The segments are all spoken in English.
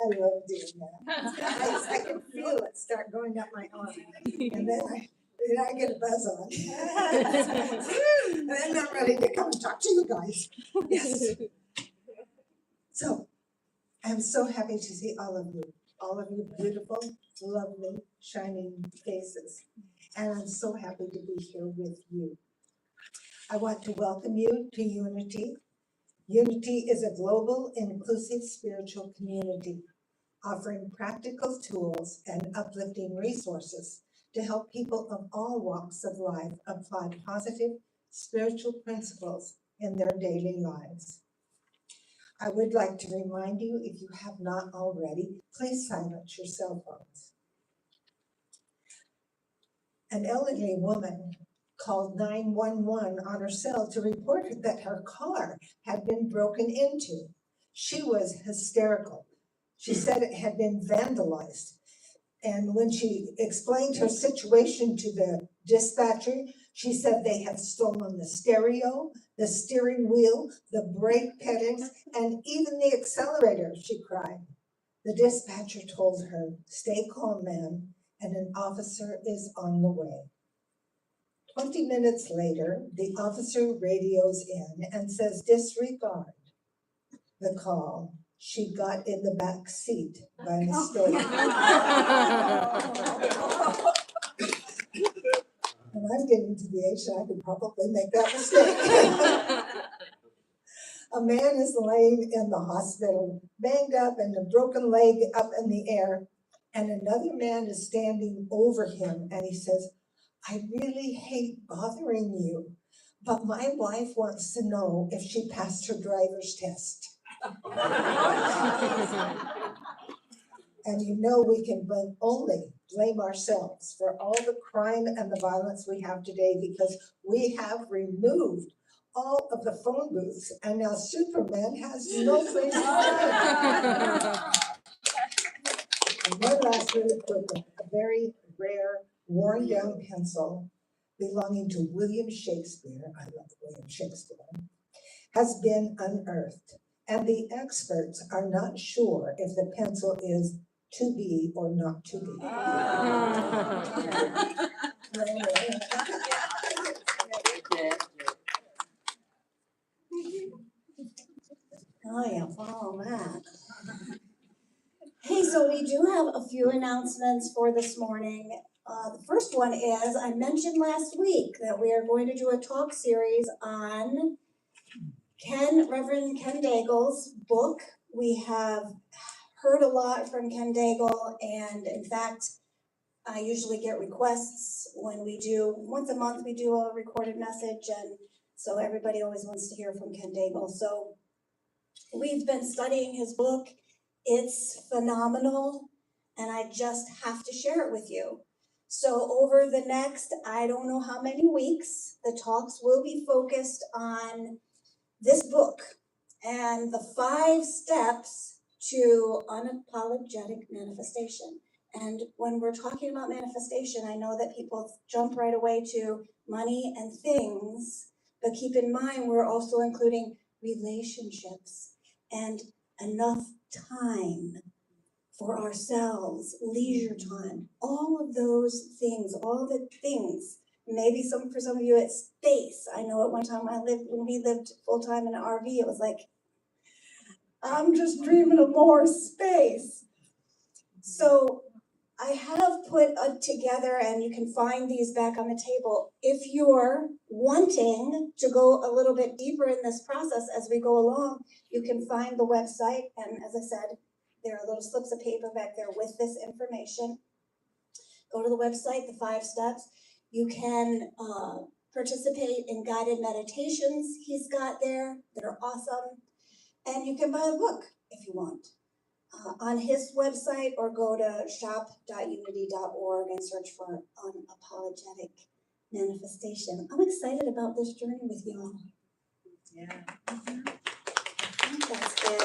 I love doing that. I can feel it start going up my arm. And then I get a buzz on. And then I'm ready to come and talk to you guys. Yes. So I'm so happy to see all of you beautiful, lovely, shining faces. And I'm so happy to be here with you. I want to welcome you to Unity. Unity is a global, inclusive spiritual community offering practical tools and uplifting resources to help people of all walks of life apply positive spiritual principles in their daily lives. I would like to remind you, if you have not already, please silence your cell phones. An elderly woman called 911 on her cell to report that her car had been broken into. She was hysterical. She said it had been vandalized. And when she explained her situation to the dispatcher, she said they had stolen the stereo, the steering wheel, the brake pedals, and even the accelerator, she cried. The dispatcher told her, "Stay calm, ma'am, and an officer is on the way." 20 minutes later, the officer radios in and says, "Disregard the call. She got in the back seat by mistake." And I'm getting to the age that I could probably make that mistake. A man is laying in the hospital, banged up and a broken leg up in the air, and another man is standing over him, and he says, "I really hate bothering you, but my wife wants to know if she passed her driver's test." And you know we can only blame ourselves for all the crime and the violence we have today because we have removed all of the phone booths and now Superman has no place to hide. And one last really quick one, a very rare worn down pencil belonging to William Shakespeare, I love William Shakespeare, has been unearthed. And the experts are not sure if the pencil is to be or not to be. Oh yeah, follow that. Hey, so we do have a few announcements for this morning. The first one is, I mentioned last week that we are going to do a talk series on Reverend Ken Daigle's book. We have heard a lot from Ken Daigle, and in fact, I usually get requests when we do, once a month we do a recorded message, and so everybody always wants to hear from Ken Daigle. So we've been studying his book. It's phenomenal, and I just have to share it with you. So over the next, I don't know how many weeks, the talks will be focused on this book and the 5 steps to unapologetic manifestation. And when we're talking about manifestation, I know that people jump right away to money and things, but keep in mind we're also including relationships and enough time for ourselves, leisure time, all of those things, all the things. Maybe for some of you it's space. I know at one time when we lived full time in an RV, it was like, I'm just dreaming of more space. So I have put together, and you can find these back on the table. If you're wanting to go a little bit deeper in this process as we go along, you can find the website. And as I said, there are little slips of paper back there with this information. Go to the website, the 5 steps. You can participate in guided meditations he's got there that are awesome. And you can buy a book if you want. On his website, or go to shop.unity.org and search for Unapologetic Manifestation. I'm excited about this journey with y'all. Yeah. I think that's it.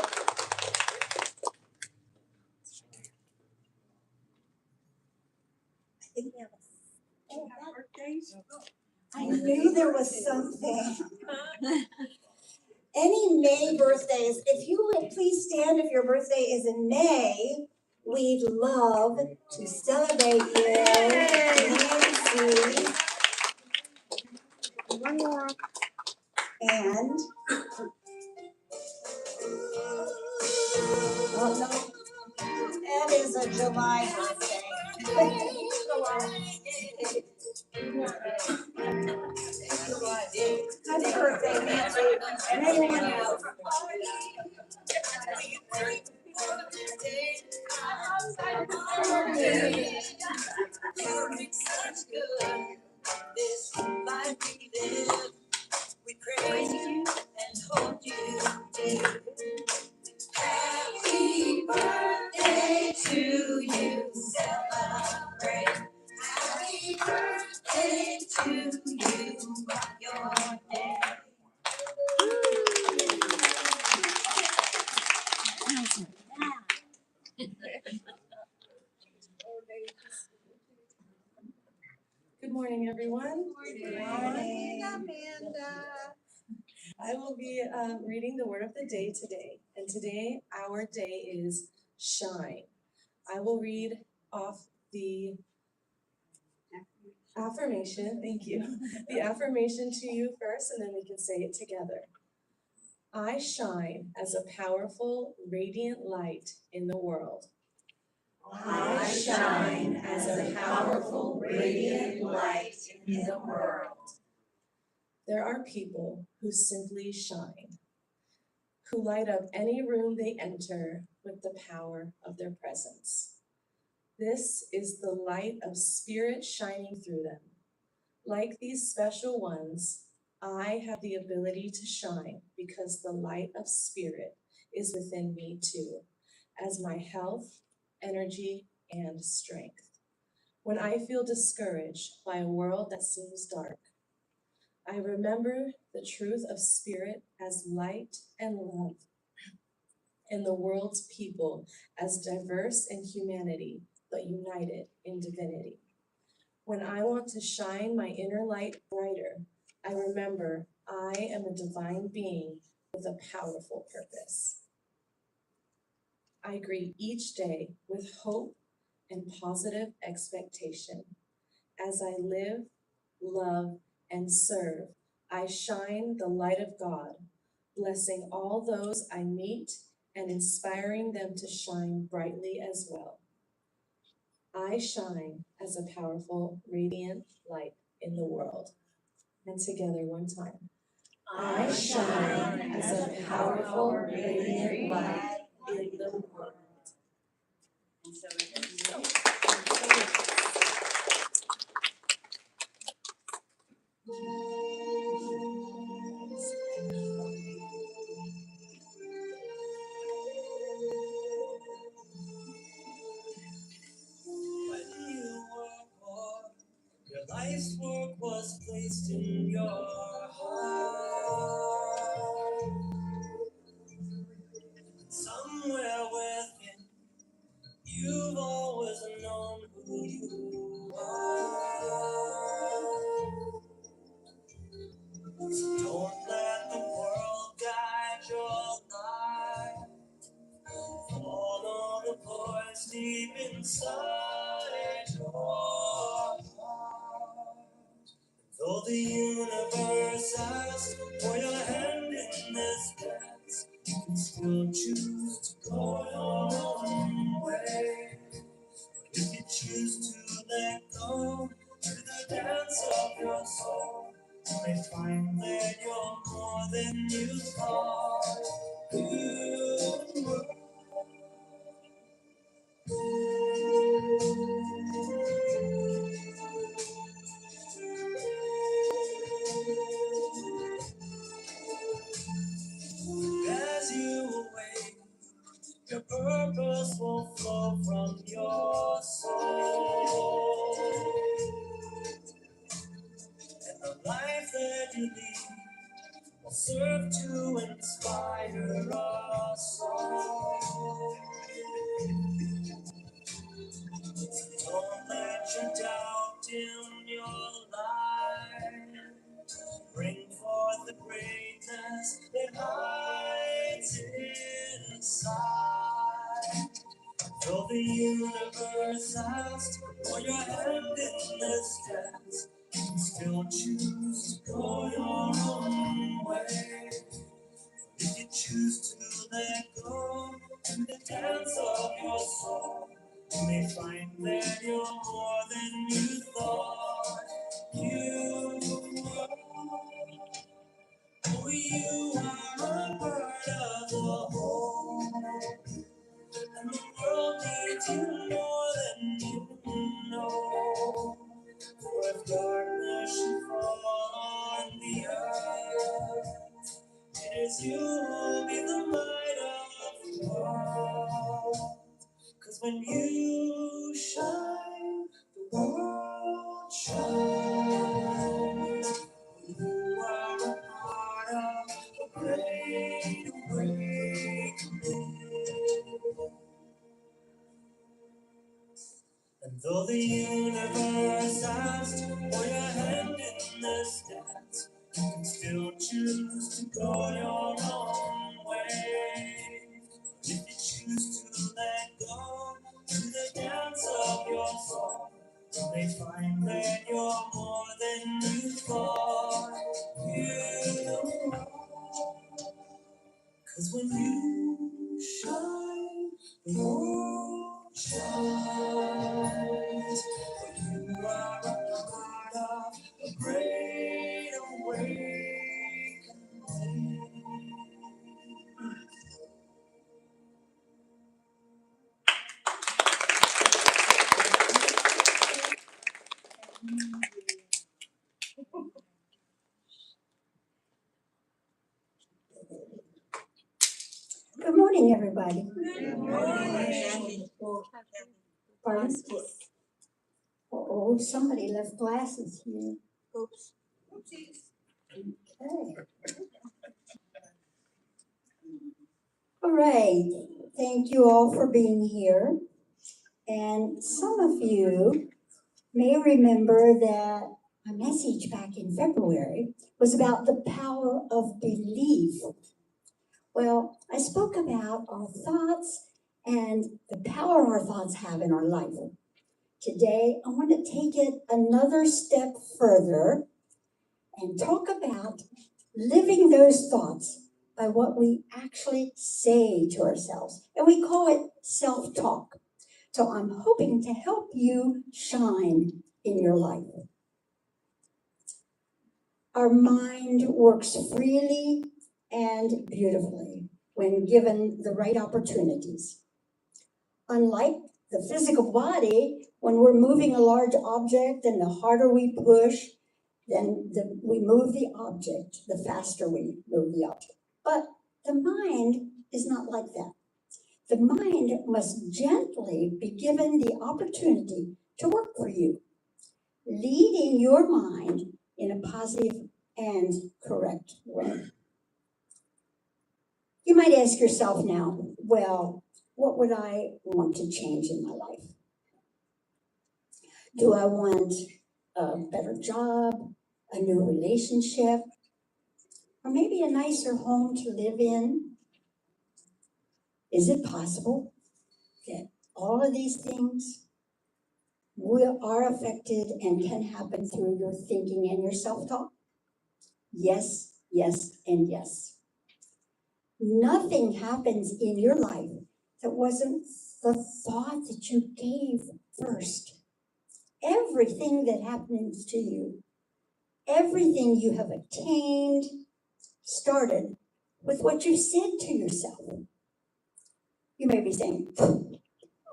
I think we have birthdays. I knew there was something. Any May birthdays, if you would please stand if your birthday is in May, we'd love to celebrate you. Nancy. One more. And, oh no, Ed is a July birthday. Happy birthday, Nancy. May 1. This life we live, we praise you and hold you dear. Happy birthday to you, celebrate. Happy birthday to you, your day. Good morning, everyone. Good morning, Amanda. I will be reading the word of the day today. And today, our day is shine. I will read off the affirmation. Thank you. The affirmation to you first, and then we can say it together. I shine as a powerful, radiant light in the world. I shine as a powerful, radiant light in the world. There are people who simply shine, who light up any room they enter with the power of their presence. This is the light of Spirit shining through them. Like these special ones, I have the ability to shine because the light of Spirit is within me too, as my health, energy, and strength. When I feel discouraged by a world that seems dark, I remember the truth of Spirit as light and love, and the world's people as diverse in humanity but united in divinity. When I want to shine my inner light brighter, I remember I am a divine being with a powerful purpose. I greet each day with hope and positive expectation. As I live, love, and serve, I shine the light of God, blessing all those I meet and inspiring them to shine brightly as well. I shine as a powerful, radiant light in the world. And together one time. I shine as a powerful, radiant light in the world. And so it is. When you were born, your life's work was placed in your heart. Somewhere within, you've always known who you are. So don't let the world guide your life. Follow the voice deep inside your heart. Though the universe asks for your hand in this dance, you can still choose to go your own way. If you choose to let go to the dance of your soul, you may find that you're more than you thought you were. As you awake, your purpose will flow from your soul. And the life that you lead will serve to inspire us all. Don't let your doubt in your life bring forth the greatness that I universe asked for your hand in this dance, you can still choose to go your own way. If you choose to let go in the dance of your soul, you may find that you're more than you thought you were. Oh, you are a part of the whole, and the world needs you more than you know. For if darkness should fall on the earth, it is you who'll be the light of the world. 'Cause when you shine, the world shines. You are a part of a great awakening. And though the universe asked for your hand in this dance, you can still choose to go your own way. If you choose to let go to the dance of your soul, you may find that you're more than you thought you were. 'Cause when you shine, the world shines. You are a part of a great awakening. Good morning, everybody. Good morning. Pardon? Oh, somebody left glasses here. Oops. Oopsies. Okay. All right. Thank you all for being here. And some of you may remember that my message back in February was about the power of belief. Well, I spoke about our thoughts and the power our thoughts have in our life. Today, I want to take it another step further and talk about living those thoughts by what we actually say to ourselves. And we call it self-talk. So I'm hoping to help you shine in your life. Our mind works freely and beautifully when given the right opportunities. Unlike the physical body, when we're moving a large object and the harder we push, then we move the object, the faster we move the object. But the mind is not like that. The mind must gently be given the opportunity to work for you, leading your mind in a positive and correct way. You might ask yourself now, well, what would I want to change in my life? Do I want a better job, a new relationship, or maybe a nicer home to live in? Is it possible that all of these things are affected and can happen through your thinking and your self-talk? Yes, yes, and yes. Nothing happens in your life that wasn't the thought that you gave first. Everything that happens to you, everything you have attained, started with what you said to yourself. You may be saying,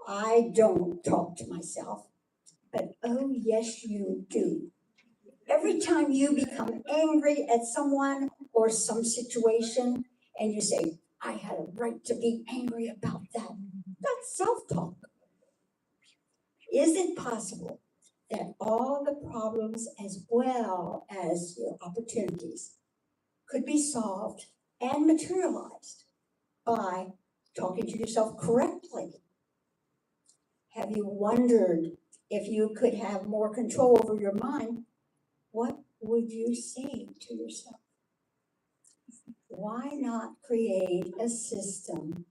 I don't talk to myself, but oh yes, you do. Every time you become angry at someone or some situation and you say, I had a right to be angry about that, that's self-talk. Is it possible that all the problems as well as your opportunities could be solved and materialized by talking to yourself correctly? Have you wondered if you could have more control over your mind? What would you say to yourself? Why not create a system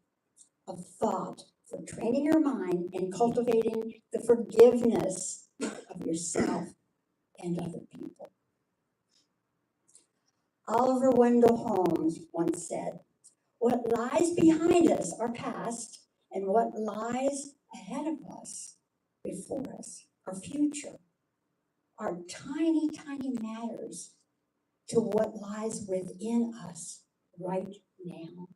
of thought for training your mind and cultivating the forgiveness of yourself and other people. Oliver Wendell Holmes once said, "What lies behind us, our past, and what lies ahead of us, before us, our future, are tiny, tiny matters to what lies within us right now."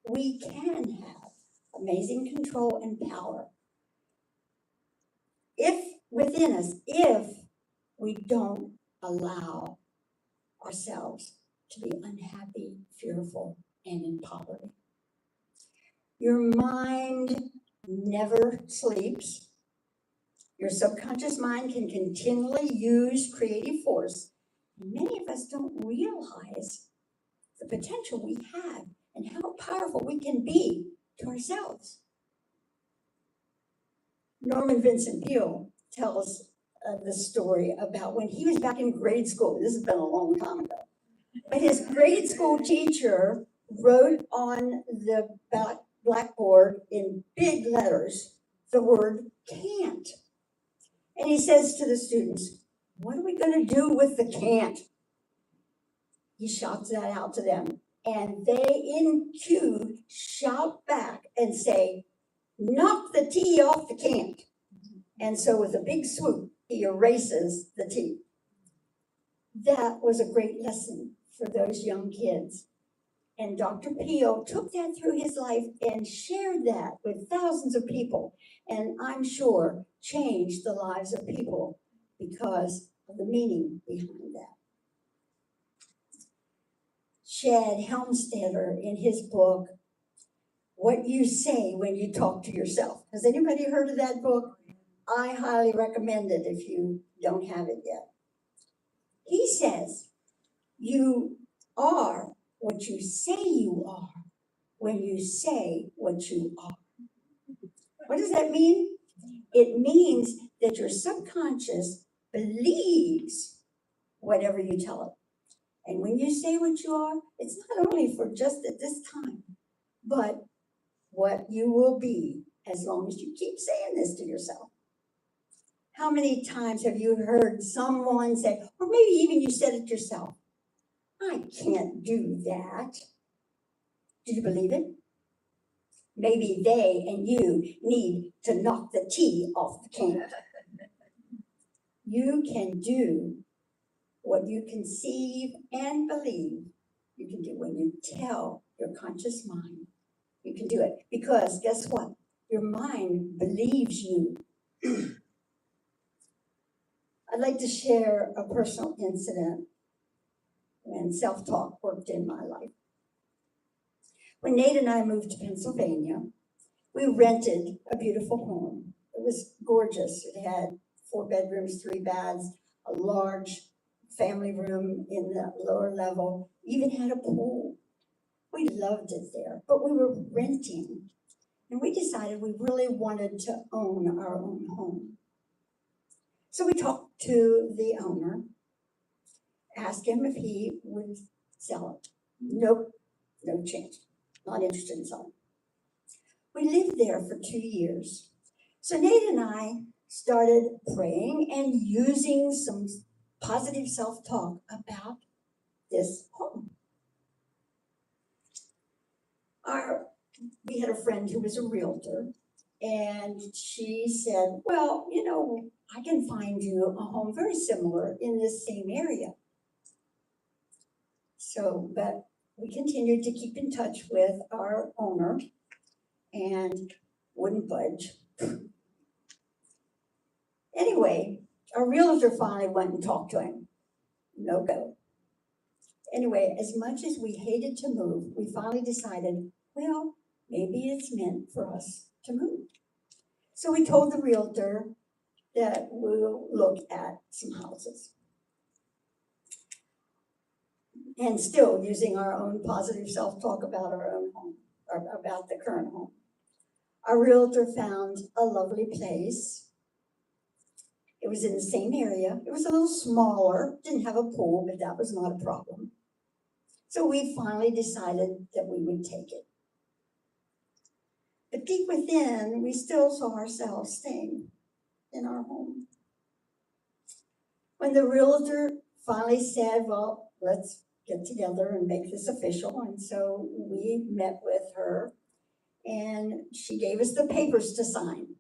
We can have amazing control and power if we don't allow ourselves to be unhappy, fearful, and in poverty. Your mind never sleeps. Your subconscious mind can continually use creative force. Many of us don't realize the potential we have and how powerful we can be to ourselves. Norman Vincent Peale tells the story about when he was back in grade school. This has been a long time ago. But his grade school teacher wrote on the blackboard in big letters the word "can't." And he says to the students, "What are we going to do with the can't?" He shouts that out to them. And they, in cue, shout back and say, "Knock the T off the can't." And so with a big swoop, he erases the T. That was a great lesson for those young kids. And Dr. Peale took that through his life and shared that with thousands of people. And I'm sure changed the lives of people because of the meaning behind that. Chad Helmstetter, in his book, What You Say When You Talk to Yourself. Has anybody heard of that book? I highly recommend it if you don't have it yet. He says, you are what you say you are when you say what you are. What does that mean? It means that your subconscious believes whatever you tell it. And when you say what you are, it's not only for just at this time, but what you will be as long as you keep saying this to yourself. How many times have you heard someone say, or maybe even you said it yourself, "I can't do that." Do you believe it? Maybe they and you need to knock the T off the can't. You can do what you conceive and believe you can do when you tell your conscious mind you can do it. Because guess what? Your mind believes you. I'd like to share a personal incident when self-talk worked in my life. When Nate and I moved to Pennsylvania, we rented a beautiful home. It was gorgeous. It had 4 bedrooms, 3 baths, a large family room in the lower level, even had a pool. We loved it there, but we were renting. And we decided we really wanted to own our own home. So we talked to the owner, asked him if he would sell it. Nope, no chance. Not interested in selling. We lived there for 2 years. So Nate and I started praying and using some positive self-talk about this home. We had a friend who was a realtor, and she said, "Well, I can find you a home very similar in this same area." So, but we continued to keep in touch with our owner and wouldn't budge. Anyway, our realtor finally went and talked to him. No go. Anyway, as much as we hated to move, we finally decided, well, maybe it's meant for us to move. So we told the realtor that we'll look at some houses. And still using our own positive self-talk about our own home, or about the current home. Our realtor found a lovely place. It was in the same area. It was a little smaller, didn't have a pool, but that was not a problem. So we finally decided that we would take it. But deep within, we still saw ourselves staying in our home. When the realtor finally said, well, let's get together and make this official, and so we met with her, and she gave us the papers to sign.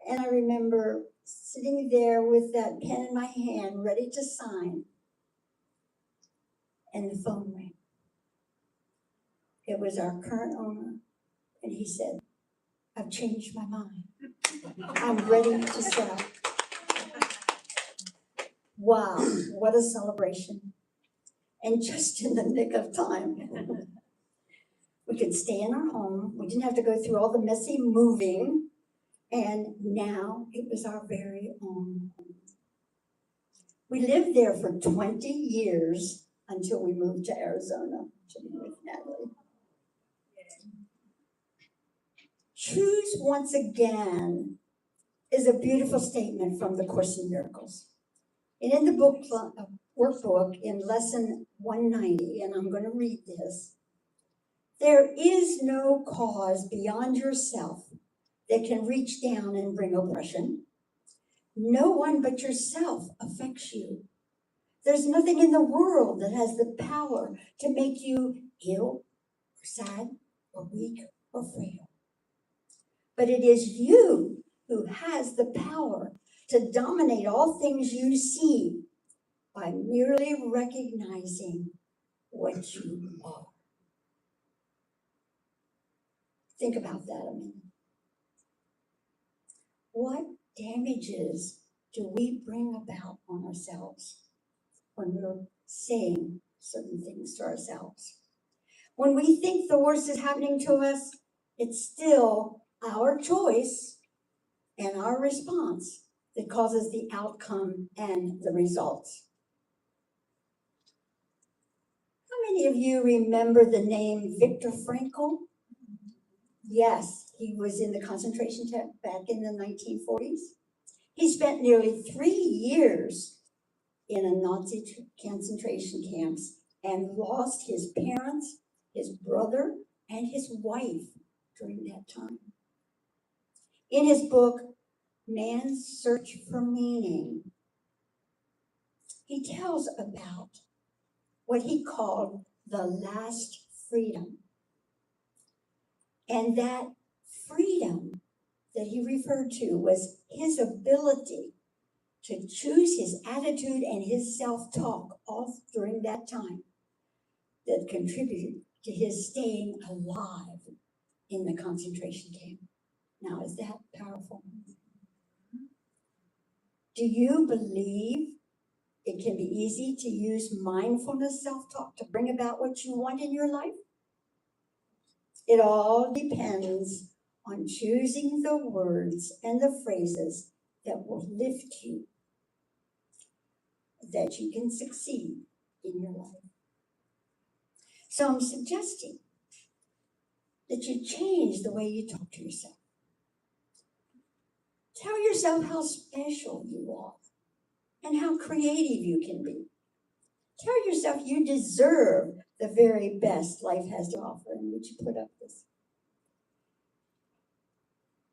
And I remember sitting there with that pen in my hand, ready to sign, and the phone rang. It was our current owner, and he said, I've changed my mind. I'm ready to sell. Wow, what a celebration. And just in the nick of time. We could stay in our home. We didn't have to go through all the messy moving. And now it was our very own home. We lived there for 20 years until we moved to Arizona to be with Natalie. Choose once again is a beautiful statement from the Course in Miracles. And in the book workbook in lesson 190, and I'm going to read this, there is no cause beyond yourself that can reach down and bring oppression. No one but yourself affects you. There's nothing in the world that has the power to make you ill, or sad, or weak, or frail. But it is you who has the power to dominate all things you see by merely recognizing what you are. Think about that a minute. What damages do we bring about on ourselves when we're saying certain things to ourselves? When we think the worst is happening to us, it's still our choice and our response that causes the outcome and the results. How many of you remember the name Viktor Frankl? Yes, he was in the concentration camp back in the 1940s. He spent nearly 3 years in a Nazi concentration camps and lost his parents, his brother, and his wife during that time. In his book, Man's Search for Meaning, he tells about what he called the last freedom. And that freedom that he referred to was his ability to choose his attitude and his self-talk all during that time that contributed to his staying alive in the concentration camp. Now, is that powerful? Do you believe it can be easy to use mindfulness self-talk to bring about what you want in your life? It all depends on choosing the words and the phrases that will lift you, that you can succeed in your life. So I'm suggesting that you change the way you talk to yourself. Tell yourself how special you are and how creative you can be. Tell yourself you deserve the very best life has to offer. And would you put up this?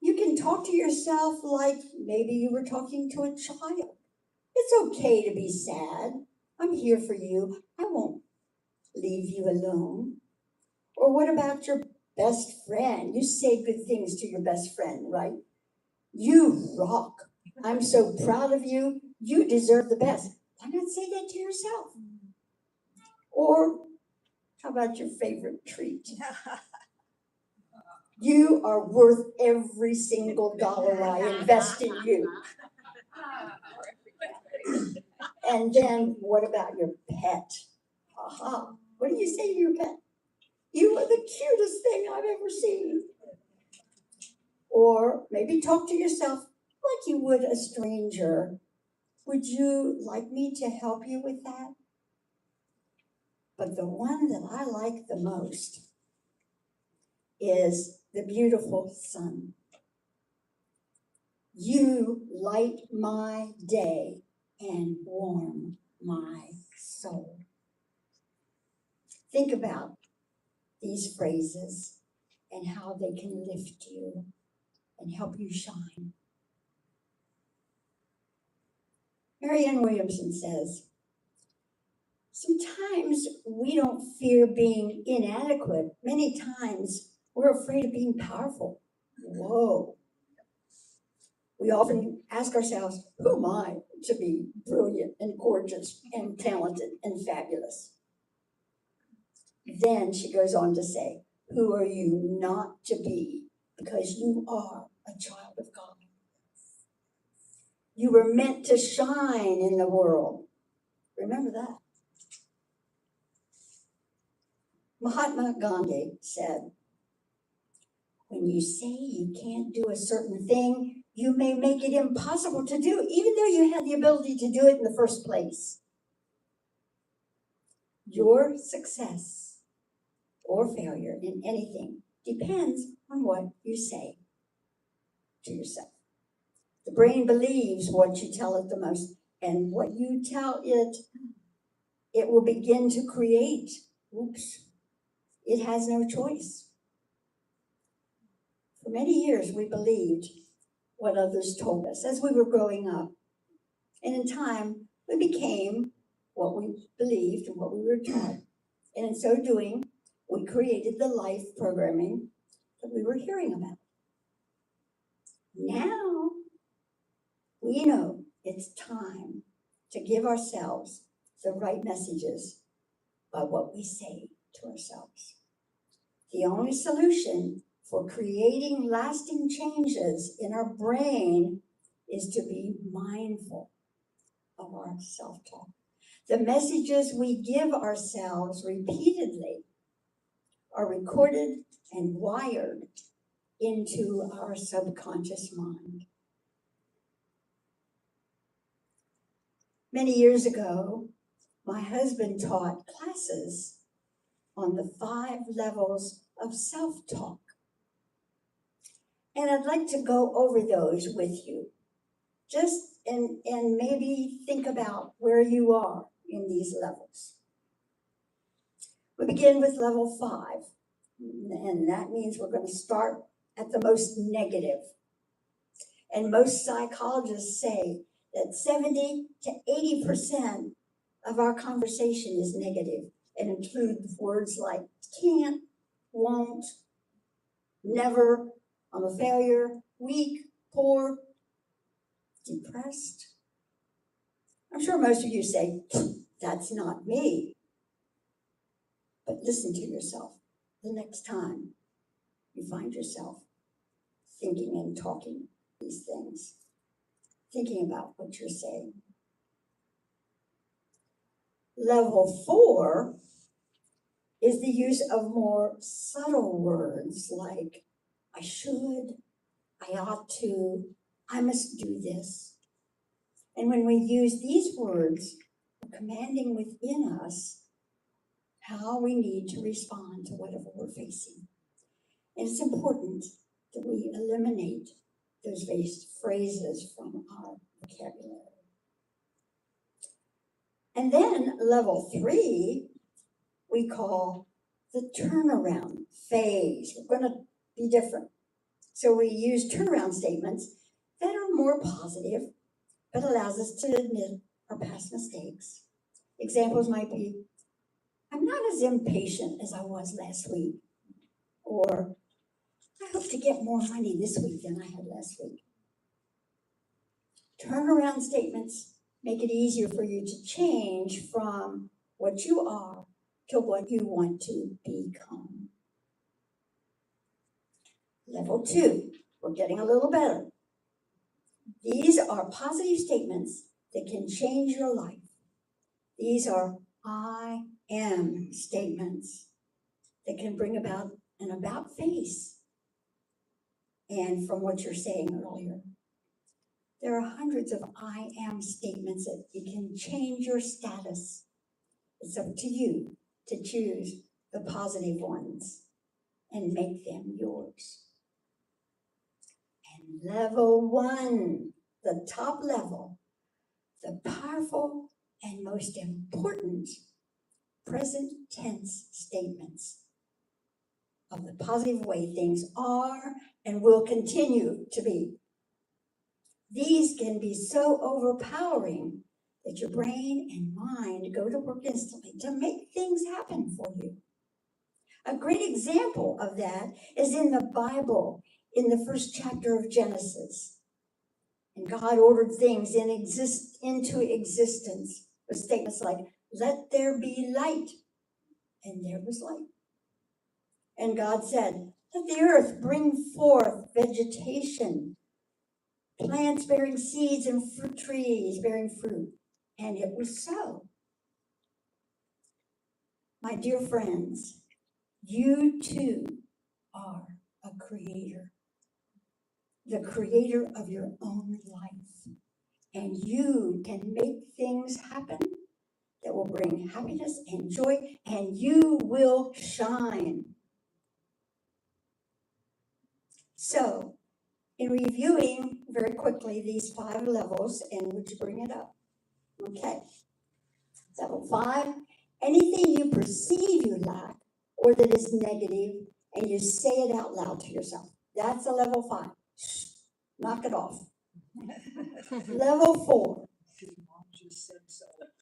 You can talk to yourself like maybe you were talking to a child. It's okay to be sad. I'm here for you. I won't leave you alone. Or what about your best friend? You say good things to your best friend, right? You rock. I'm so proud of you. You deserve the best. Why not say that to yourself? Or how about your favorite treat? You are worth every single dollar I invest in you. And then what about your pet? Aha. What do you say to your pet? You are the cutest thing I've ever seen. Or maybe talk to yourself like you would a stranger. Would you like me to help you with that? But the one that I like the most is the beautiful sun. You light my day and warm my soul. Think about these phrases and how they can lift you and help you shine. Marianne Williamson says, sometimes we don't fear being inadequate. Many times we're afraid of being powerful. Whoa. We often ask ourselves, who am I to be brilliant and gorgeous and talented and fabulous? Then she goes on to say, who are you not to be? Because you are a child of God. You were meant to shine in the world. Remember that. Mahatma Gandhi said, when you say you can't do a certain thing, you may make it impossible to do, even though you had the ability to do it in the first place. Your success or failure in anything depends on what you say to yourself. The brain believes what you tell it the most, and what you tell it, it will begin to create. Oops. It has no choice. For many years, we believed what others told us as we were growing up. And in time, we became what we believed and what we were taught. And in so doing, we created the life programming that we were hearing about. Now, we know it's time to give ourselves the right messages by what we say to ourselves. The only solution for creating lasting changes in our brain is to be mindful of our self-talk. The messages we give ourselves repeatedly are recorded and wired into our subconscious mind. Many years ago, my husband taught classes on the 5 levels of self-talk. And I'd like to go over those with you. Just and maybe think about where you are in these levels. We begin with level 5. And that means we're going to start at the most negative. And most psychologists say that 70 to 80% of our conversation is negative and includes words like can't, won't, never, I'm a failure, weak, poor, depressed. I'm sure most of you say, that's not me. But listen to yourself the next time you find yourself thinking and talking these things, thinking about what you're saying. Level 4 is the use of more subtle words like I should, I ought to, I must do this. And when we use these words, we're commanding within us how we need to respond to whatever we're facing. And it's important that we eliminate those phrases from our vocabulary. And then level 3, we call the turnaround phase. We're going to be different. So we use turnaround statements that are more positive, but allows us to admit our past mistakes. Examples might be, I'm not as impatient as I was last week. Or, I hope to get more money this week than I had last week. Turnaround statements make it easier for you to change from what you are to what you want to become. Level 2, we're getting a little better. These are positive statements that can change your life. These are I am statements that can bring about an about face. And from what you're saying earlier, there are hundreds of I am statements that you can change your status. It's up to you to choose the positive ones and make them yours. And level 1, the top level, the powerful and most important present tense statements. of the positive way things are and will continue to be. These can be so overpowering that your brain and mind go to work instantly to make things happen for you. A great example of that is in the Bible, in the first chapter of Genesis. And God ordered things into existence with statements like, "Let there be light." And there was light. And God said, "Let the earth bring forth vegetation, plants bearing seeds and fruit trees bearing fruit." And it was so. My dear friends, you too are a creator, the creator of your own life. And you can make things happen that will bring happiness and joy, and you will shine. So, in reviewing very quickly these 5 levels, and would you bring it up? Okay. Level 5, anything you perceive you lack or that is negative, and you say it out loud to yourself. That's a level 5. Knock it off. Level 4,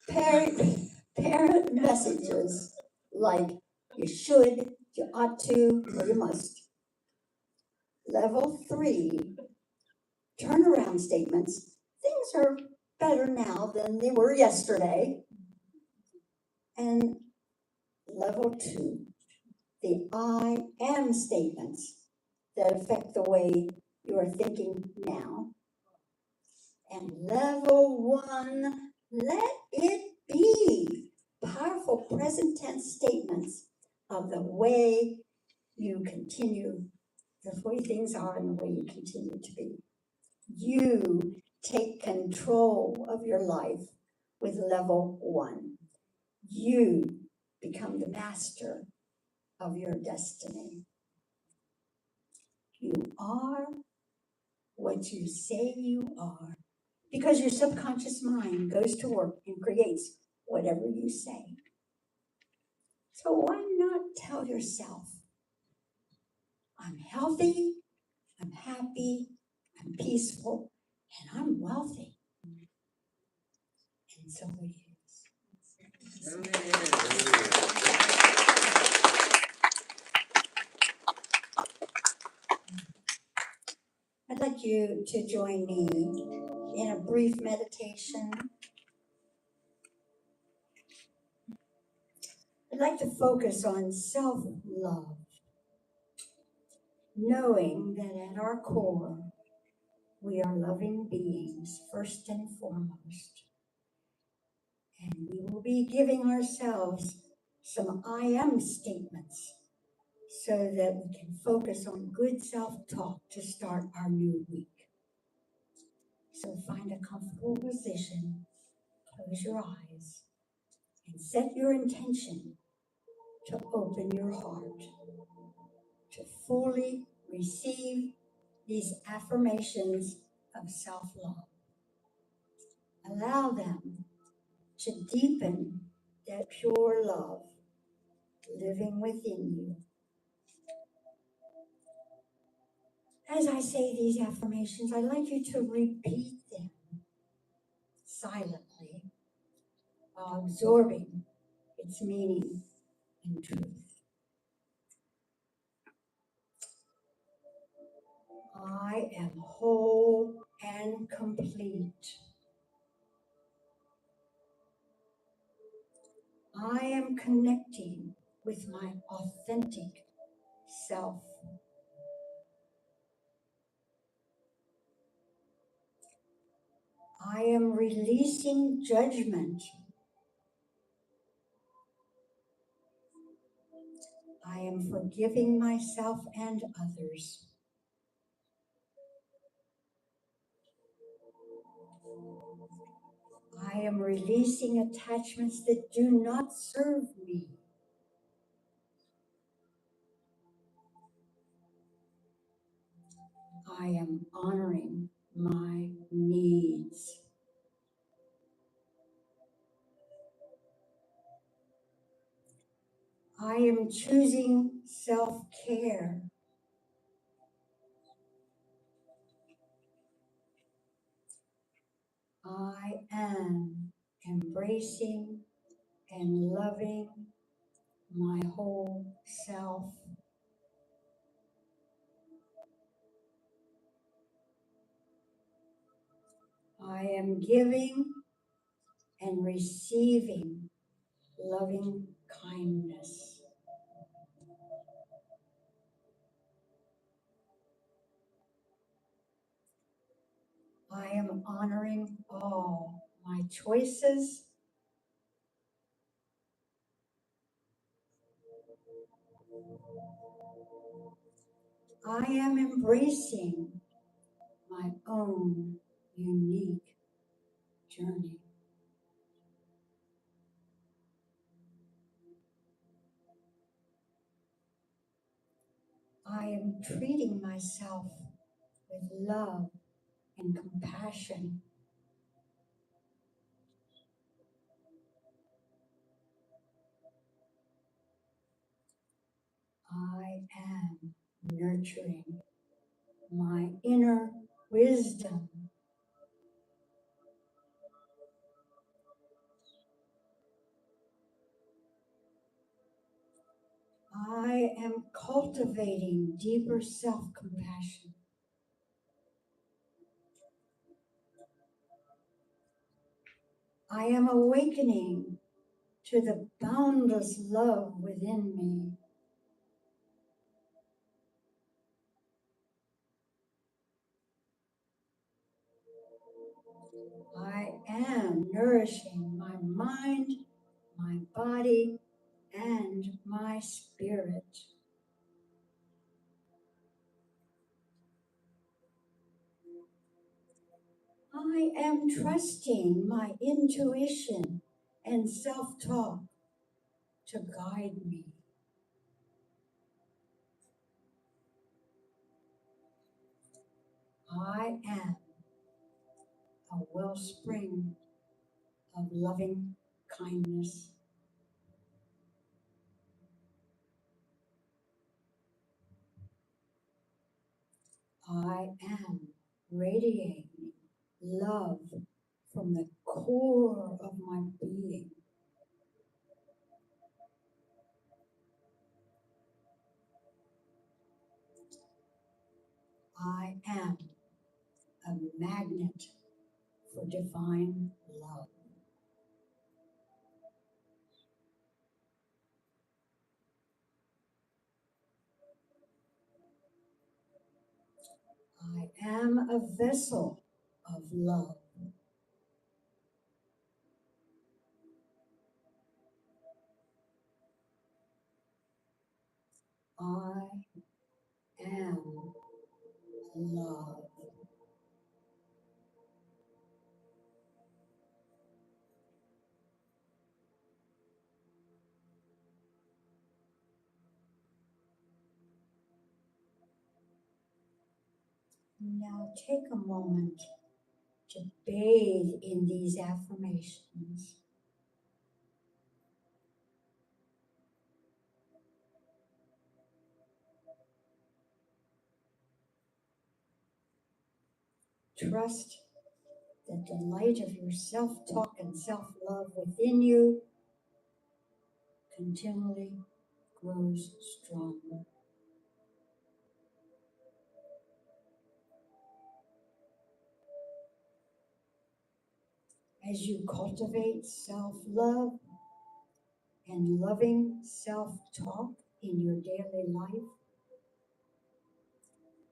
parent messages like you should, you ought to, or you must. Level 3, turnaround statements. Things are better now than they were yesterday. And level 2, the I am statements that affect the way you are thinking now. And level 1, let it be. Powerful present tense statements of the way you continue, the way things are and the way you continue to be. You take control of your life with level 1. You become the master of your destiny. You are what you say you are, because your subconscious mind goes to work and creates whatever you say. So why not tell yourself, I'm healthy, I'm happy, I'm peaceful, and I'm wealthy. And so it is. I'd like you to join me in a brief meditation. I'd like to focus on self-love, knowing that at our core, we are loving beings first and foremost. And we will be giving ourselves some I am statements so that we can focus on good self-talk to start our new week. So find a comfortable position, close your eyes, and set your intention to open your heart, to fully receive these affirmations of self-love. Allow them to deepen that pure love living within you. As I say these affirmations, I'd like you to repeat them silently while absorbing its meaning and truth. I am whole and complete. I am connecting with my authentic self. I am releasing judgment. I am forgiving myself and others. I am releasing attachments that do not serve me. I am honoring my needs. I I am choosing self-care. I am embracing and loving my whole self. I am giving and receiving loving kindness. I am honoring all my choices. I am embracing my own unique journey. I am treating myself with love and compassion. I am nurturing my inner wisdom. I am cultivating deeper self-compassion. I am awakening to the boundless love within me. I am nourishing my mind, my body, and my spirit. I am trusting my intuition and self-talk to guide me. I am a wellspring of loving kindness. I am radiating love from the core of my being. I am a magnet for divine love. I am a vessel of love. I am love. Now take a moment to bathe in these affirmations. Trust that the light of your self-talk and self-love within you continually grows stronger. As you cultivate self-love and loving self-talk in your daily life,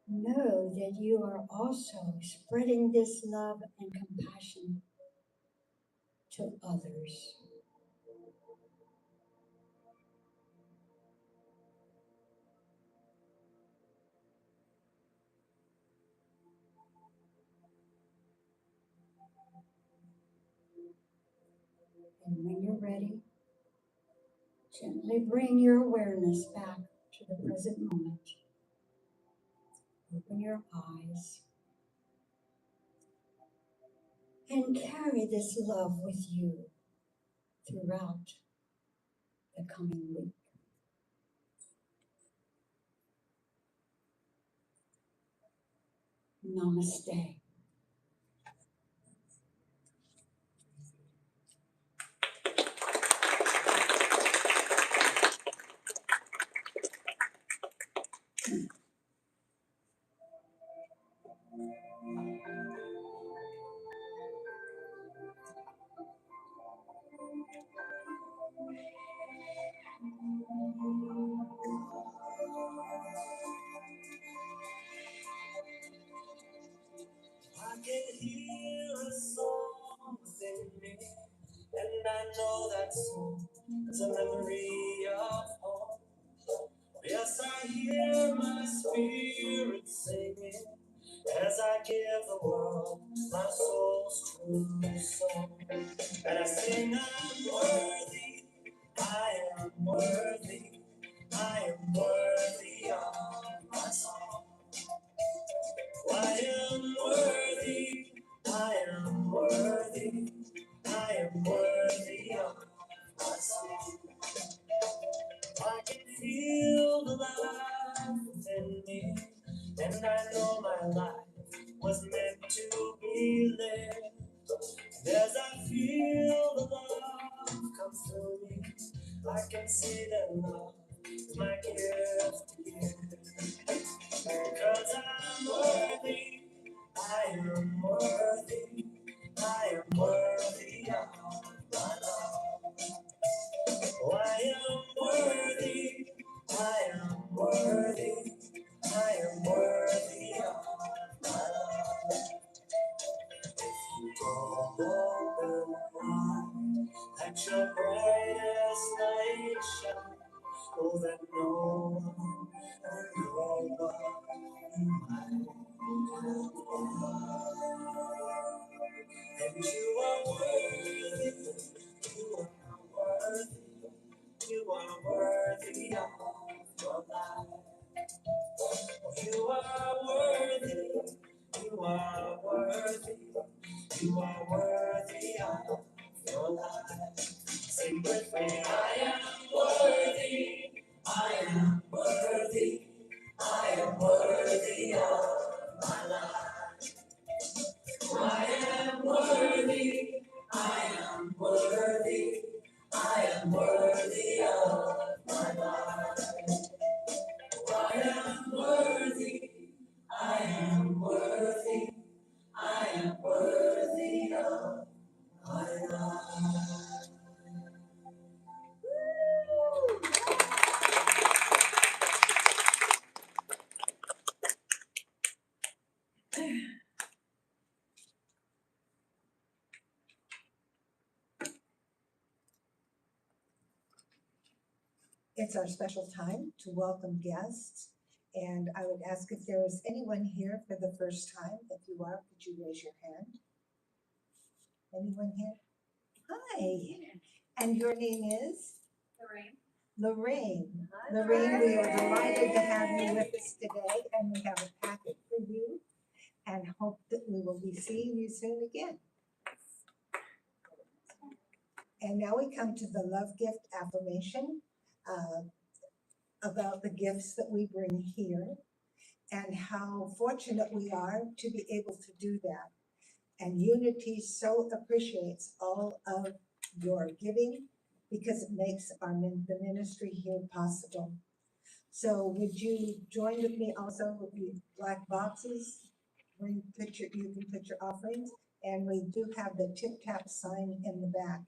know that you are also spreading this love and compassion to others. And when you're ready, gently bring your awareness back to the present moment. Open your eyes and carry this love with you throughout the coming week. Namaste. I can hear a song within me, and I know that song is a memory of home. Yes, I hear my spirit singing as I give the world my soul's true song. And I sing, I'm worthy, I am worthy, I am worthy of my song. I am worthy, I am worthy, I am worthy of my song. I can feel the life within me, and I know my life was meant to be lived. As I feel the love come through me, I can see that love is my gift to you. Because I'm worthy, I am worthy, I am worthy of my love. Oh, I am worthy, I am worthy, I am worthy of my love. If you don't open wide, let your brightest light shine, oh, that no one, oh, no one might and you are worthy, you are worthy, you are worthy of your life. You are worthy, you are worthy, you are worthy of your life. Sing with me, I am worthy, I am worthy, I am worthy of my life. I am worthy, I am worthy, I am worthy of my life. I am worthy, I am worthy, I am worthy of my life. It's our special time to welcome guests. And I would ask if there is anyone here for the first time. If you are, could you raise your hand? Anyone here? Hi. And your name is? Lorraine. Lorraine, we are delighted to have you with us today, and we have a packet for you and hope that we will be seeing you soon again. And now we come to the love gift affirmation about the gifts that we bring here and how fortunate we are to be able to do that. And Unity so appreciates all of your giving because it makes the ministry here possible. So would you join with me also with the black boxes where you can put your offerings, and we do have the tip tap sign in the back.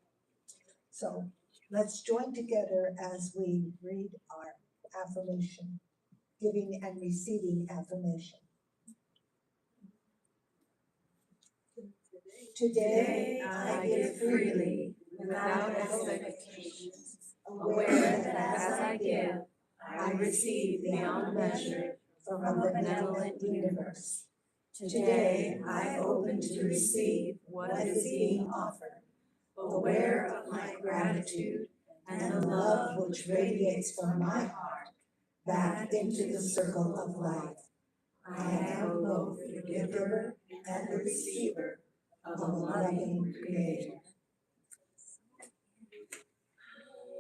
So let's join together as we read our affirmation, giving and receiving affirmation. Today I give freely without expectations, aware that as I give, I receive beyond measure from a benevolent universe. Today I open to receive what is being offered, aware of my gratitude and the love which radiates from my heart back into the circle of life. I am both the giver and the receiver of a loving Creator.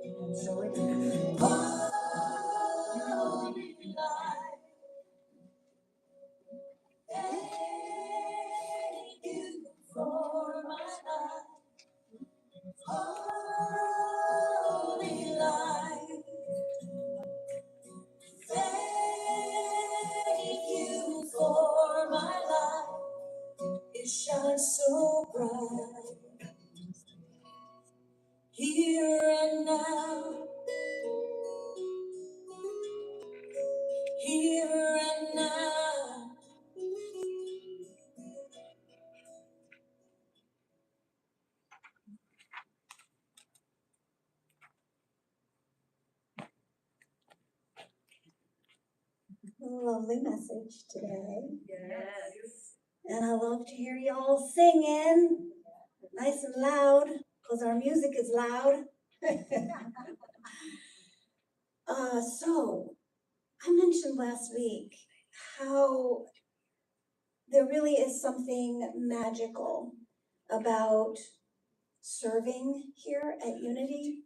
And so it is. Holy light, holy light. Thank you for my life. It shines so bright. Here and now, here and now. Lovely message today. Yes. And I love to hear y'all singing nice and loud because our music is loud. So I mentioned last week how there really is something magical about serving here at Unity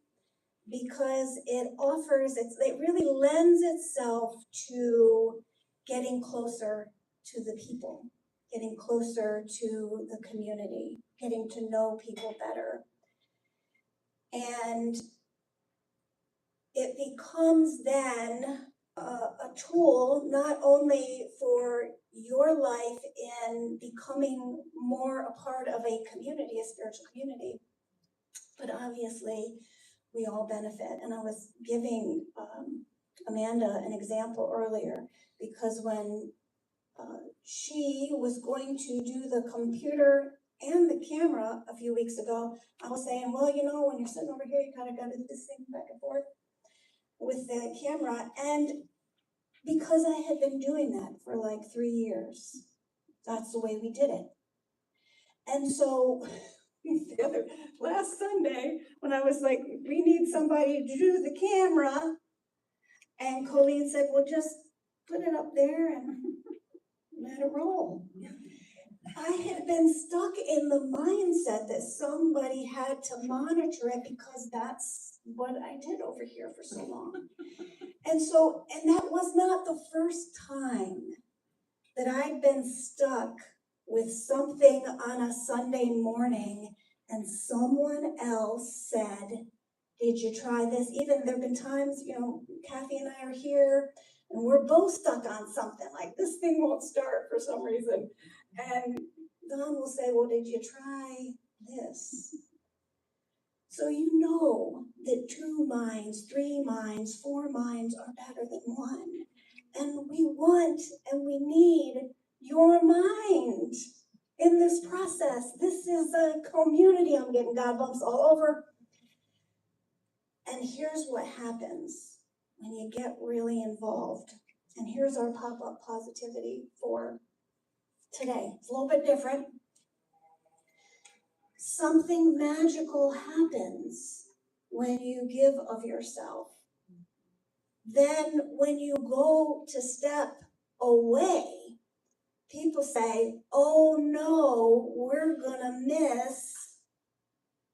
because it really lends itself to getting closer to the people, getting closer to the community, getting to know people better. And it becomes then a tool not only for your life in becoming more a part of a community, a spiritual community, but obviously we all benefit. And I was giving Amanda an example earlier because when she was going to do the computer and the camera a few weeks ago, I was saying, well, you know, when you're sitting over here, you kind of got to do this thing back and forth with the camera. And because I had been doing that for like 3 years, that's the way we did it. And so last Sunday, when I was like, we need somebody to do the camera, and Colleen said, well, just put it up there and let it roll. I had been stuck in the mindset that somebody had to monitor it because that's what I did over here for so long. And that was not the first time that I'd been stuck with something on a Sunday morning and someone else said, did you try this? Even there've been times, you know, Kathy and I are here and we're both stuck on something, like this thing won't start for some reason. And Don will say, well, did you try this? So you know that 2 minds, 3 minds, 4 minds are better than one. And we want and we need your mind in this process. This is a community. I'm getting God bumps all over. And here's what happens when you get really involved. And here's our pop-up positivity for today. It's a little bit different. Something magical happens when you give of yourself. Then when you go to step away, people say, oh no, we're gonna miss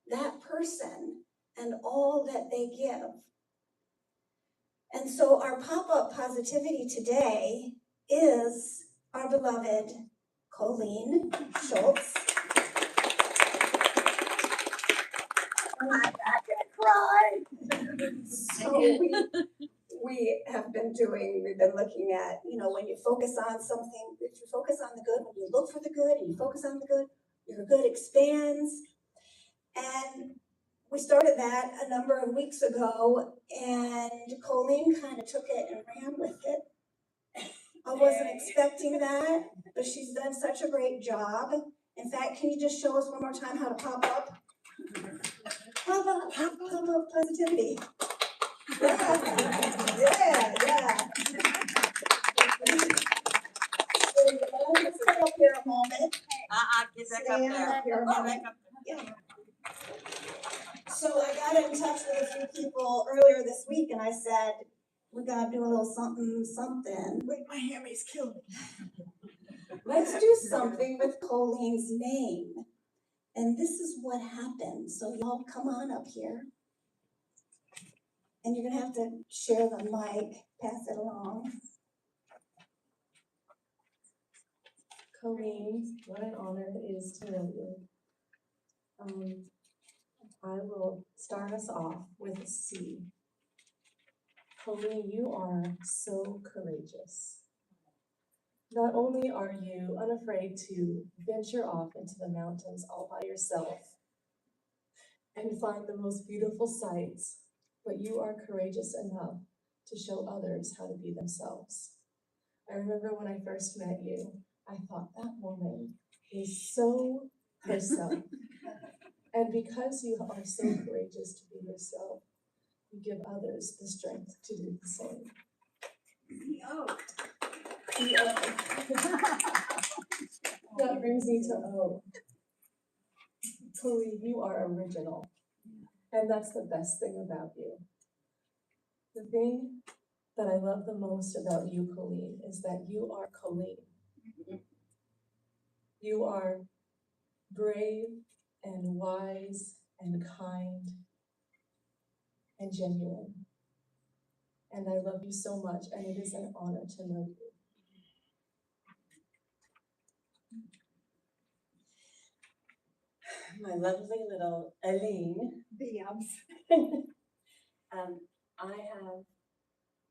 that person and all that they give. And so our pop-up positivity today is our beloved Colleen Schultz. I'm not gonna cry. So we have been looking at, you know, when you focus on something, if you focus on the good, when you look for the good and you focus on the good, your good expands. And we started that a number of weeks ago, and Colleen kind of took it and ran with it. I wasn't expecting that, but she's done such a great job. In fact, can you just show us one more time how to pop up? Pop up positivity. Yeah. Let's stay up here a moment. Get back up there. Here a moment. Yeah. So I got in touch with a few people earlier this week and I said, we gotta do a little something. Wait, my hammy's killing me. Let's do something with Colleen's name. And this is what happened. So y'all come on up here. And you're gonna have to share the mic, pass it along. Colleen, what an honor it is to know you. I will start us off with a C. Colleen, you are so courageous. Not only are you unafraid to venture off into the mountains all by yourself and find the most beautiful sights, but you are courageous enough to show others how to be themselves. I remember when I first met you, I thought that woman is so herself. And because you are so courageous to be yourself, you give others the strength to do the same. Oh. That brings me to O. Colleen, you are original. And that's the best thing about you. The thing that I love the most about you, Colleen, is that you are Colleen. You are brave and wise and kind and genuine. And I love you so much, and it is an honor to know you. My lovely little Aline. Bams. I have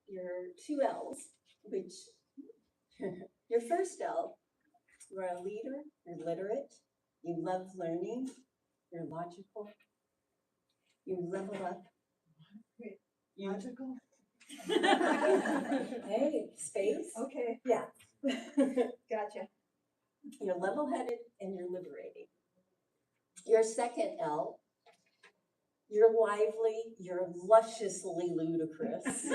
your 2 L's, which your first L, you're a leader, you're literate, you love learning, you're logical, you level up. You Logical. Hey, space. Okay, Yeah. gotcha. You're level-headed and you're liberating. Your second L, you're lively, you're lusciously ludicrous.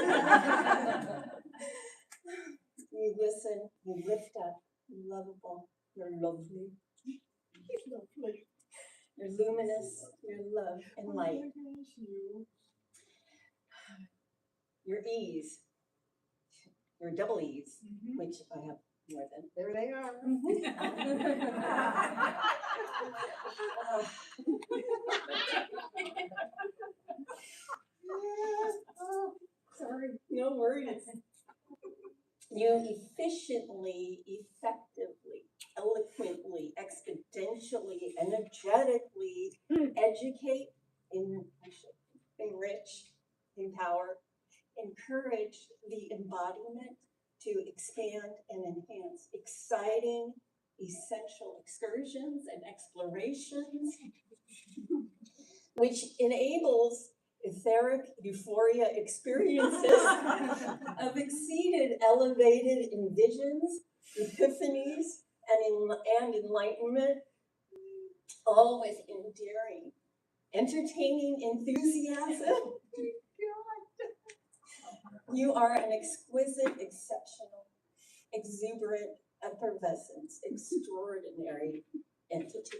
You listen, you lift up, you're lovable, you're lovely. You're luminous, you're love and light. Your E's, your double E's, which I have more than. There they are. Oh, sorry. No worries. You efficiently, effectively, eloquently, exponentially, energetically educate, enrich, empower, encourage the embodiment to expand and enhance exciting, essential excursions and explorations, which enables etheric euphoria experiences of exceeded, elevated envisions, epiphanies, and enlightenment, all with endearing, entertaining enthusiasm. You are an exquisite, exceptional, exuberant, effervescent, extraordinary entity.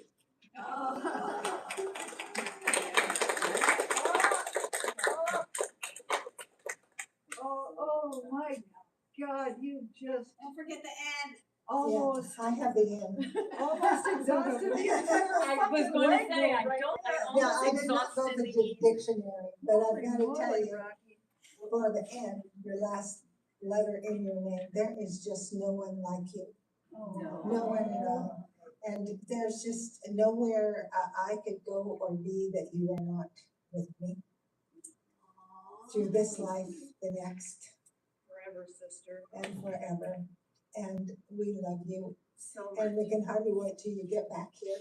Oh my God, you just Don't forget the end. almost, I have the end. almost exhausted the entire I was fucking going to language say, I right don't, there. I Yeah, almost I did not go exhausted to the the dictionary, but I've Holy gotta tell moly, you, Rocky. for the end, your last letter in your name, there is just no one like you. No one at all. And there's just nowhere I could go or be that you are not with me. Through this life, the next, Forever, sister. and forever. And we love you. So And we can hardly wait till you get back here,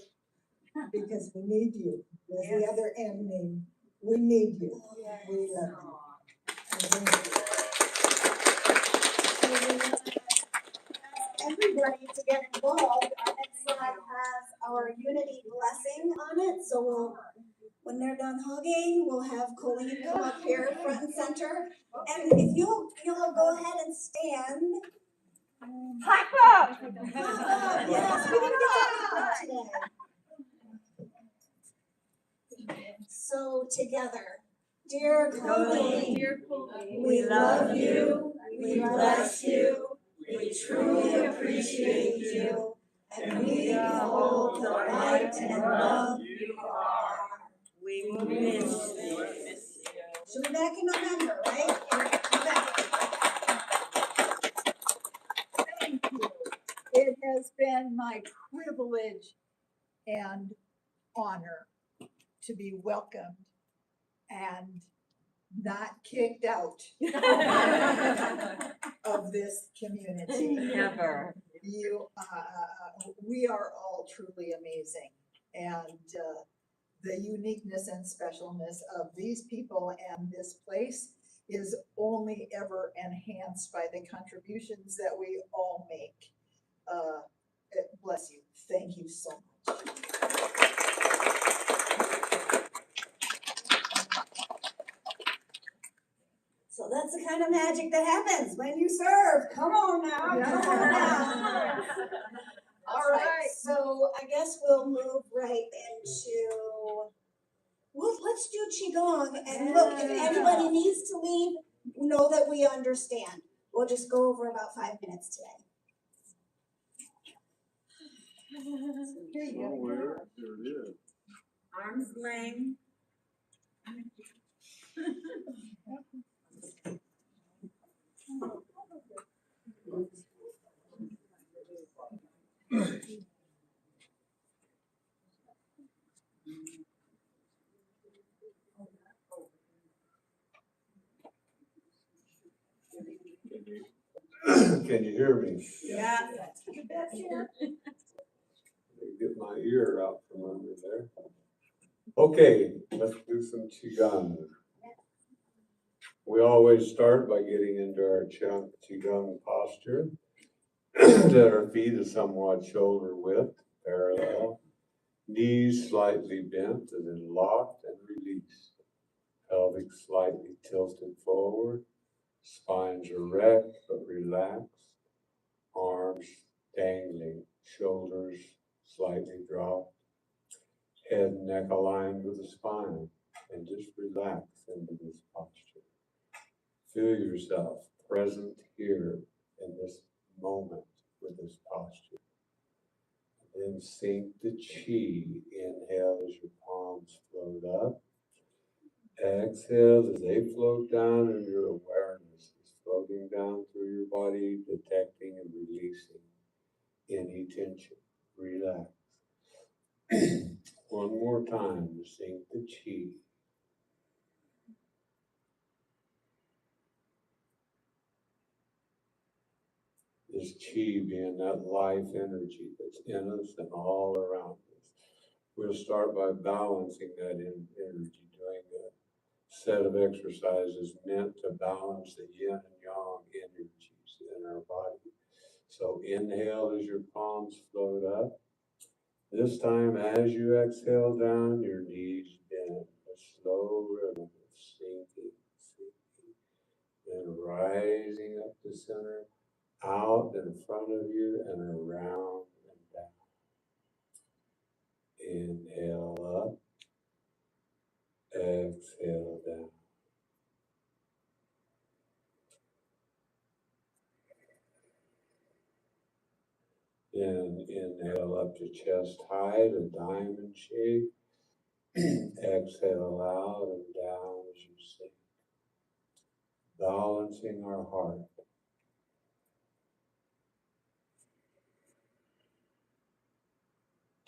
because we need you. There's the Yes. other end name. We need you. Yes. We love you. Everybody to get involved, our next slide has our unity blessing on it, so when they're done hugging, we'll have Colleen come up here front and center. And if you'll go ahead and stand. Hop up! Yes, we didn't get that today. So together, dear Colleen, we love you, we bless you, we truly appreciate you, and we behold the light and love you are. we miss you. She'll be back in November, right? Come back. Thank you. It has been my privilege and honor to be welcomed and not kicked out of this community. Never. We are all truly amazing, and the uniqueness and specialness of these people and this place is only ever enhanced by the contributions that we all make. Bless you. Thank you so much. So that's the kind of magic that happens when you serve. Come on now, come on now. All right, so I guess we'll move right into, well, let's do Qigong. And look, if anybody needs to leave, know that we understand. We'll just go over about 5 minutes today. Here you go. Somewhere, there it is. Arms length. Can you hear me? Yeah. You bet. Let me get my ear out from under there. Okay, let's do some Qigong. We always start by getting into our Qigong posture. That our feet are somewhat shoulder width, parallel. Knees slightly bent and then locked and released. Pelvic slightly tilted forward. Spines erect but relaxed. Arms dangling. Shoulders slightly dropped. Head and neck aligned with the spine. And just relax into this posture. Feel yourself present here in this moment with this posture. Then sink the chi. Inhale as your palms float up. Exhale as they float down, and your awareness is floating down through your body, detecting and releasing any tension. Relax. One more time to sink the chi. This chi being that life energy that's in us and all around us. We'll start by balancing that energy, doing a set of exercises meant to balance the yin and yang energies in our body. So inhale as your palms float up. This time as you exhale down, your knees bend. A slow rhythm of sinking, then rising up the center, out in front of you and around and down. Inhale up, exhale down. Then inhale up to chest height, a diamond shape. Exhale out and down as you sink. Balancing our heart.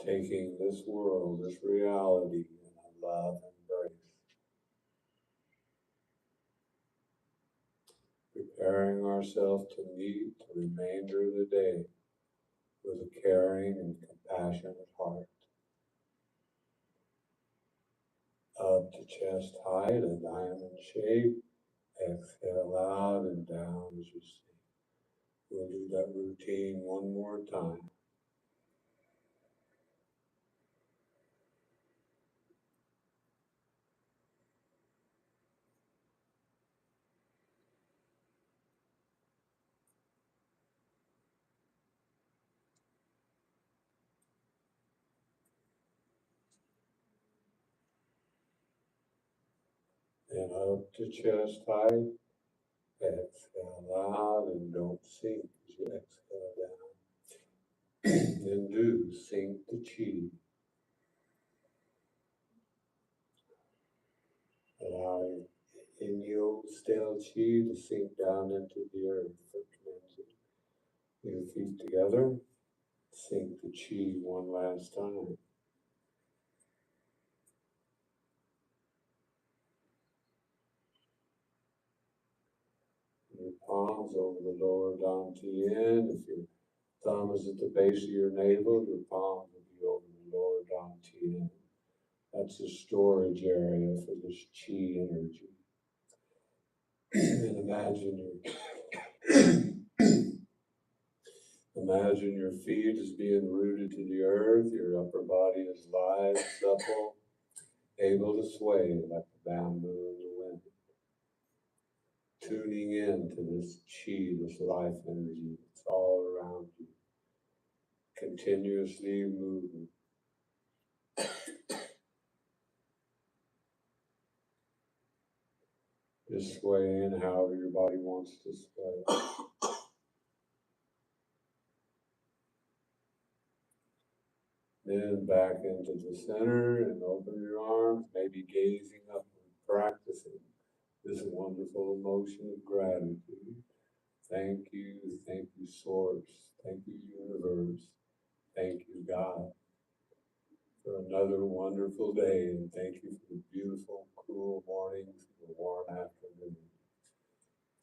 Taking this world, this reality in a love embrace. Preparing ourselves to meet the remainder of the day with a caring and compassionate heart. Up to chest height, a diamond shape. Exhale out and down as you sink. We'll do that routine one more time. Then up to chest height. Exhale out and don't sink as you exhale down. Then do sink the chi. Allowing inhale stale chi to sink down into the earth for cleansing. Your feet together. Sink the chi one last time. palms over the lower dantian. If your thumb is at the base of your navel, your palms will be over the lower dantian. That's the storage area for this chi energy. And imagine your feet as being rooted to the earth. Your upper body is live, supple, able to sway like the bamboo in the wind. Tuning in to this chi, this life energy that's all around you. Continuously moving. Just sway in however your body wants to sway. Then back into the center and open your arms, maybe gazing up and practicing this wonderful emotion of gratitude. Thank you, Source. Thank you, Universe. Thank you, God, for another wonderful day. And thank you for the beautiful, cool mornings and the warm afternoon.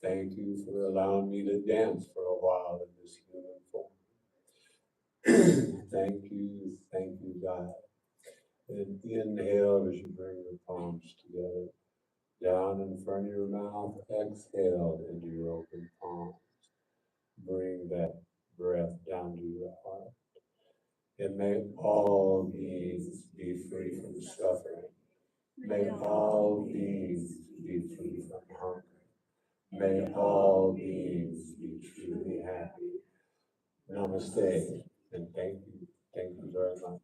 Thank you for allowing me to dance for a while in this human form. Thank you, God. And inhale as you bring your palms together. Down in front of your mouth, exhale into your open palms. Bring that breath down to your heart. And may all beings be free from suffering. May all beings be free from hunger. May all beings be truly happy. Namaste, and thank you very much.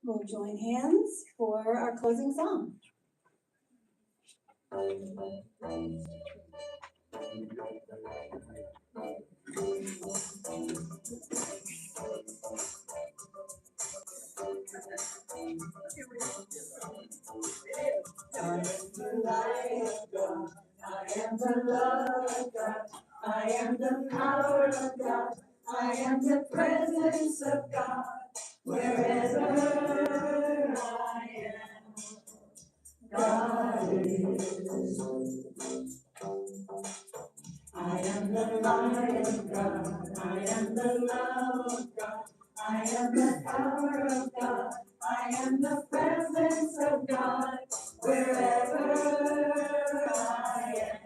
We'll join hands for our closing song. I am the light of God. I am the love of God. I am the power of God. I am the presence of God. Wherever I am, God is. I am the light of God. I am the love of God. I am the power of God. I am the presence of God. Wherever I am,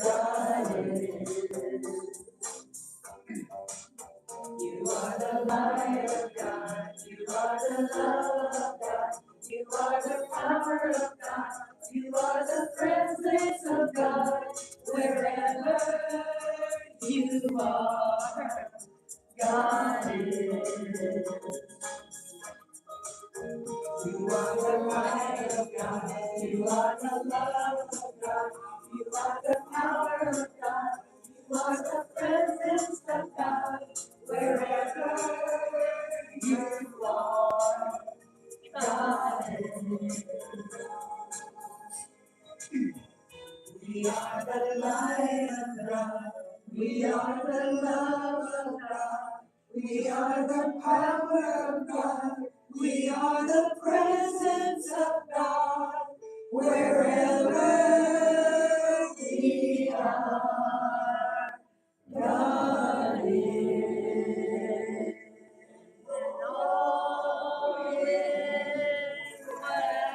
God is. You are the light of God. You are the love of God. You are the power of God. You are the presence of God. Wherever you are, God is. You are the light of God. You are the love of God. You are the power of God. You are the presence of God. Wherever you are, God is. We are the light of God. We are the love of God. We are the power of God. We are the presence of God. Wherever we are, God is. And all is well.